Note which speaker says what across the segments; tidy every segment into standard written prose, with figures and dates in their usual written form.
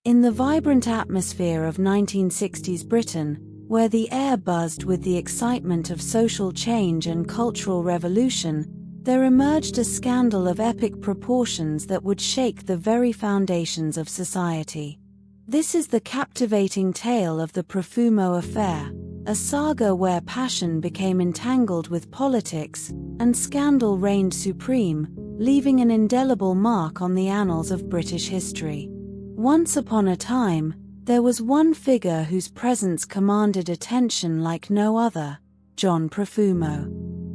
Speaker 1: In the vibrant atmosphere of 1960s Britain, where the air buzzed with the excitement of social change and cultural revolution, there emerged a scandal of epic proportions that would shake the very foundations of society. This is the captivating tale of the Profumo Affair, a saga where passion became entangled with politics, and scandal reigned supreme, leaving an indelible mark on the annals of British history. Once upon a time, there was one figure whose presence commanded attention like no other: John Profumo.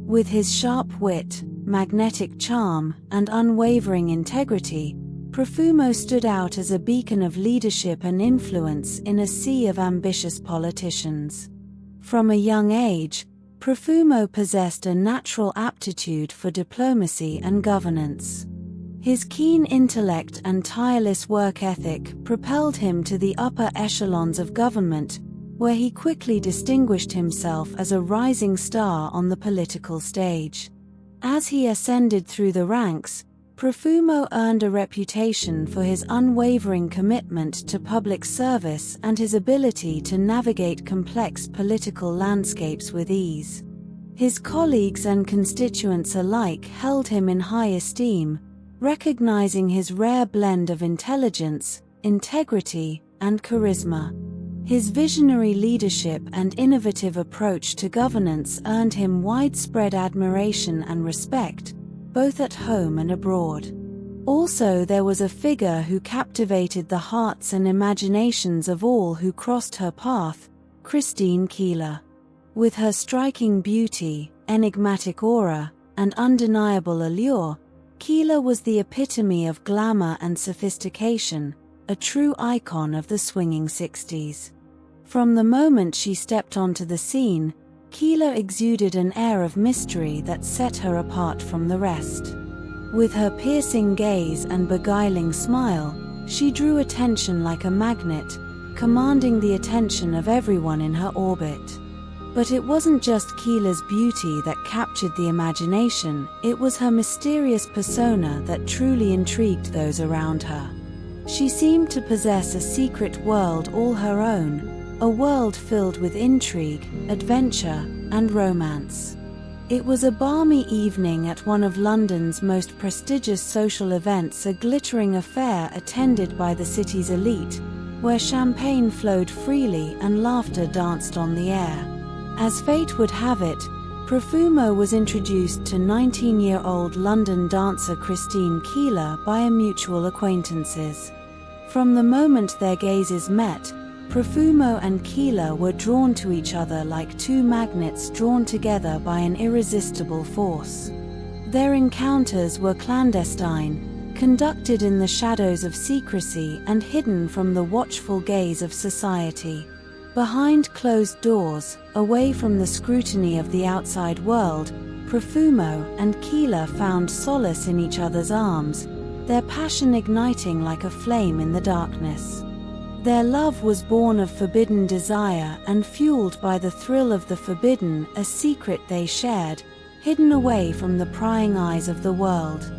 Speaker 1: With his sharp wit, magnetic charm, and unwavering integrity, Profumo stood out as a beacon of leadership and influence in a sea of ambitious politicians. From a young age, Profumo possessed a natural aptitude for diplomacy and governance. His keen intellect and tireless work ethic propelled him to the upper echelons of government, where he quickly distinguished himself as a rising star on the political stage. As he ascended through the ranks, Profumo earned a reputation for his unwavering commitment to public service and his ability to navigate complex political landscapes with ease. His colleagues and constituents alike held him in high esteem, recognizing his rare blend of intelligence, integrity, and charisma. His visionary leadership and innovative approach to governance earned him widespread admiration and respect, both at home and abroad. Also, there was a figure who captivated the hearts and imaginations of all who crossed her path: Christine Keeler. With her striking beauty, enigmatic aura, and undeniable allure, Keeler was the epitome of glamour and sophistication, a true icon of the swinging 60s. From the moment she stepped onto the scene, Keeler exuded an air of mystery that set her apart from the rest. With her piercing gaze and beguiling smile, she drew attention like a magnet, commanding the attention of everyone in her orbit. But it wasn't just Keeler's beauty that captured the imagination, it was her mysterious persona that truly intrigued those around her. She seemed to possess a secret world all her own, a world filled with intrigue, adventure, and romance. It was a balmy evening at one of London's most prestigious social events, a glittering affair attended by the city's elite, where champagne flowed freely and laughter danced on the air. As fate would have it, Profumo was introduced to 19-year-old London dancer Christine Keeler by mutual acquaintances. From the moment their gazes met, Profumo and Keeler were drawn to each other like two magnets drawn together by an irresistible force. Their encounters were clandestine, conducted in the shadows of secrecy and hidden from the watchful gaze of society. Behind closed doors, away from the scrutiny of the outside world, Profumo and Keeler found solace in each other's arms, their passion igniting like a flame in the darkness. Their love was born of forbidden desire and fueled by the thrill of the forbidden, a secret they shared, hidden away from the prying eyes of the world.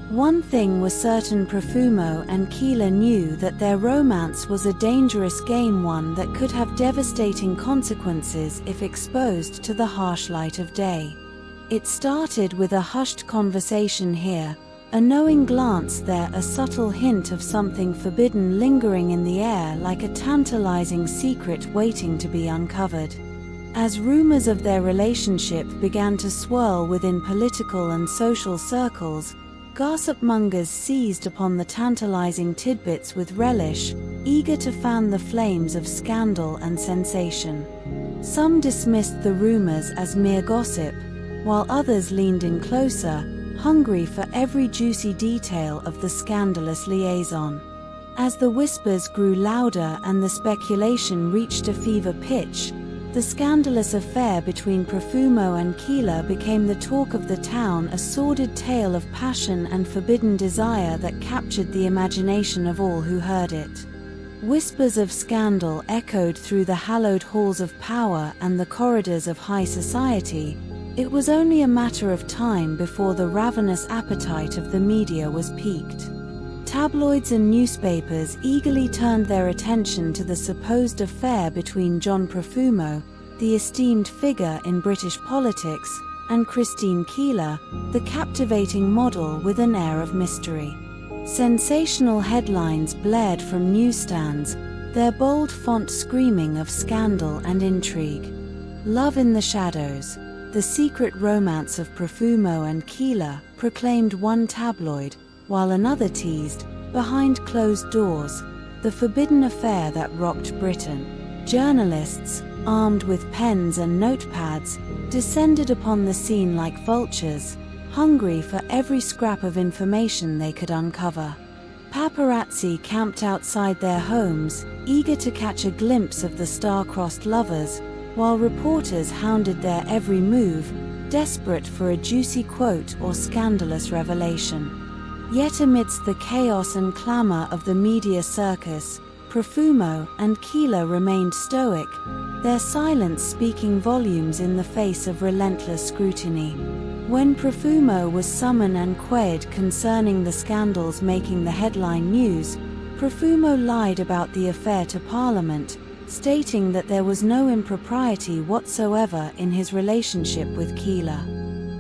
Speaker 1: One thing was certain: Profumo and Keeler knew that their romance was a dangerous game, one that could have devastating consequences if exposed to the harsh light of day. It started with a hushed conversation here, a knowing glance there, a subtle hint of something forbidden lingering in the air like a tantalizing secret waiting to be uncovered. As rumors of their relationship began to swirl within political and social circles, gossip mongers seized upon the tantalizing tidbits with relish, eager to fan the flames of scandal and sensation. Some dismissed the rumors as mere gossip, while others leaned in closer, hungry for every juicy detail of the scandalous liaison. As the whispers grew louder and the speculation reached a fever pitch, the scandalous affair between Profumo and Keeler became the talk of the town, a sordid tale of passion and forbidden desire that captured the imagination of all who heard it. Whispers of scandal echoed through the hallowed halls of power and the corridors of high society. It was only a matter of time before the ravenous appetite of the media was piqued. Tabloids and newspapers eagerly turned their attention to the supposed affair between John Profumo, the esteemed figure in British politics, and Christine Keeler, the captivating model with an air of mystery. Sensational headlines blared from newsstands, their bold font screaming of scandal and intrigue. "Love in the Shadows, the secret romance of Profumo and Keeler," proclaimed one tabloid, while another teased, "behind closed doors, the forbidden affair that rocked Britain." Journalists, armed with pens and notepads, descended upon the scene like vultures, hungry for every scrap of information they could uncover. Paparazzi camped outside their homes, eager to catch a glimpse of the star-crossed lovers, while reporters hounded their every move, desperate for a juicy quote or scandalous revelation. Yet amidst the chaos and clamor of the media circus, Profumo and Keeler remained stoic, their silence speaking volumes in the face of relentless scrutiny. When Profumo was summoned and queried concerning the scandals making the headline news, Profumo lied about the affair to Parliament, stating that there was no impropriety whatsoever in his relationship with Keeler.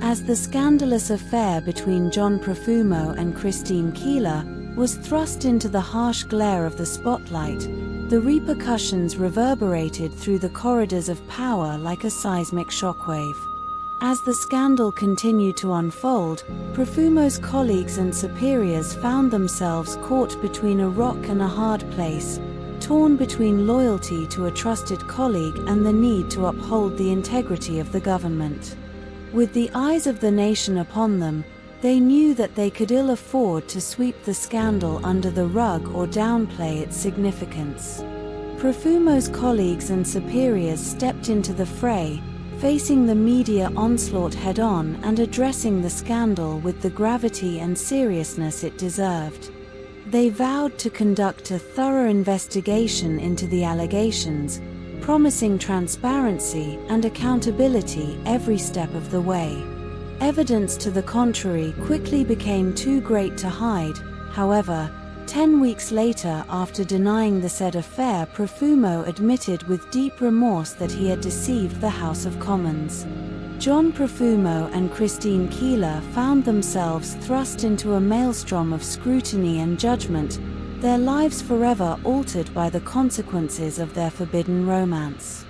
Speaker 1: As the scandalous affair between John Profumo and Christine Keeler was thrust into the harsh glare of the spotlight, the repercussions reverberated through the corridors of power like a seismic shockwave. As the scandal continued to unfold, Profumo's colleagues and superiors found themselves caught between a rock and a hard place, torn between loyalty to a trusted colleague and the need to uphold the integrity of the government. With the eyes of the nation upon them, they knew that they could ill afford to sweep the scandal under the rug or downplay its significance. Profumo's colleagues and superiors stepped into the fray, facing the media onslaught head-on and addressing the scandal with the gravity and seriousness it deserved. They vowed to conduct a thorough investigation into the allegations, promising transparency and accountability every step of the way. Evidence to the contrary quickly became too great to hide. However, 10 weeks later, after denying the said affair, Profumo admitted with deep remorse that he had deceived the House of Commons. John Profumo and Christine Keeler found themselves thrust into a maelstrom of scrutiny and judgment, their lives forever altered by the consequences of their forbidden romance.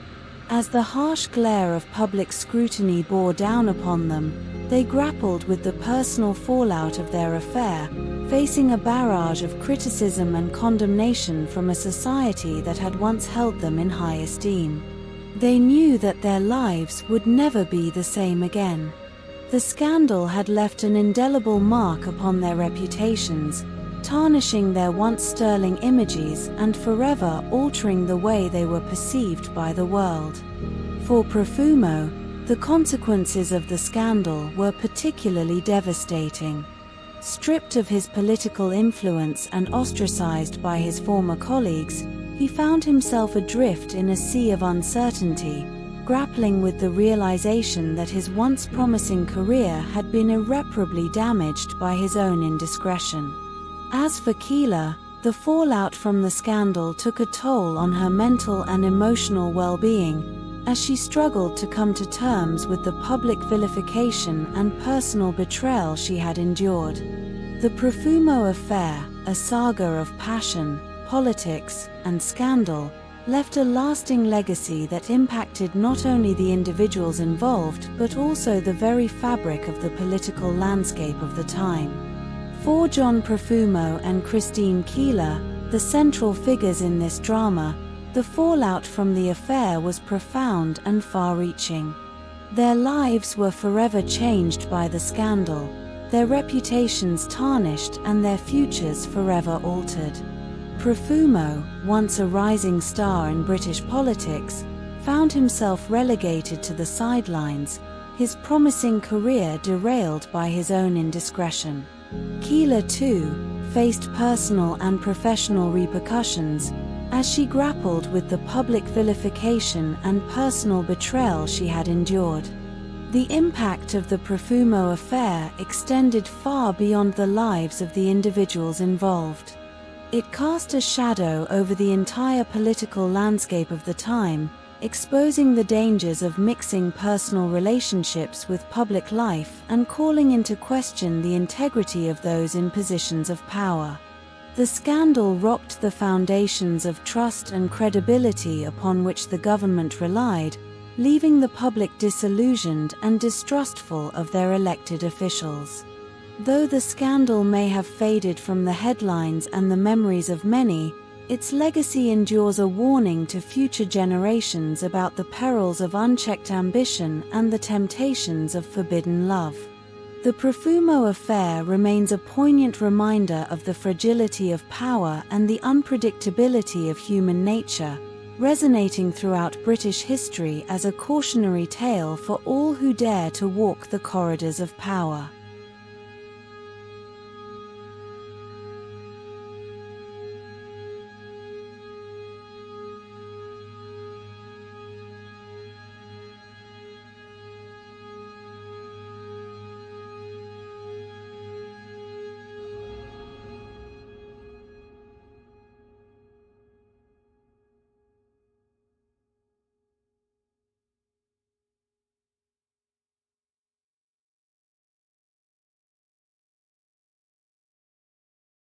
Speaker 1: As the harsh glare of public scrutiny bore down upon them, they grappled with the personal fallout of their affair, facing a barrage of criticism and condemnation from a society that had once held them in high esteem. They knew that their lives would never be the same again. The scandal had left an indelible mark upon their reputations, tarnishing their once sterling images and forever altering the way they were perceived by the world. For Profumo, the consequences of the scandal were particularly devastating. Stripped of his political influence and ostracized by his former colleagues, he found himself adrift in a sea of uncertainty, grappling with the realization that his once promising career had been irreparably damaged by his own indiscretion. As for Keeler, the fallout from the scandal took a toll on her mental and emotional well-being, as she struggled to come to terms with the public vilification and personal betrayal she had endured. The Profumo Affair, a saga of passion, politics, and scandal, left a lasting legacy that impacted not only the individuals involved but also the very fabric of the political landscape of the time. For John Profumo and Christine Keeler, the central figures in this drama, the fallout from the affair was profound and far-reaching. Their lives were forever changed by the scandal, their reputations tarnished and their futures forever altered. Profumo, once a rising star in British politics, found himself relegated to the sidelines, his promising career derailed by his own indiscretion. Keeler, too, faced personal and professional repercussions, as she grappled with the public vilification and personal betrayal she had endured. The impact of the Profumo Affair extended far beyond the lives of the individuals involved. It cast a shadow over the entire political landscape of the time, exposing the dangers of mixing personal relationships with public life and calling into question the integrity of those in positions of power. The scandal rocked the foundations of trust and credibility upon which the government relied, leaving the public disillusioned and distrustful of their elected officials. Though the scandal may have faded from the headlines and the memories of many, its legacy endures a warning to future generations about the perils of unchecked ambition and the temptations of forbidden love. The Profumo Affair remains a poignant reminder of the fragility of power and the unpredictability of human nature, resonating throughout British history as a cautionary tale for all who dare to walk the corridors of power.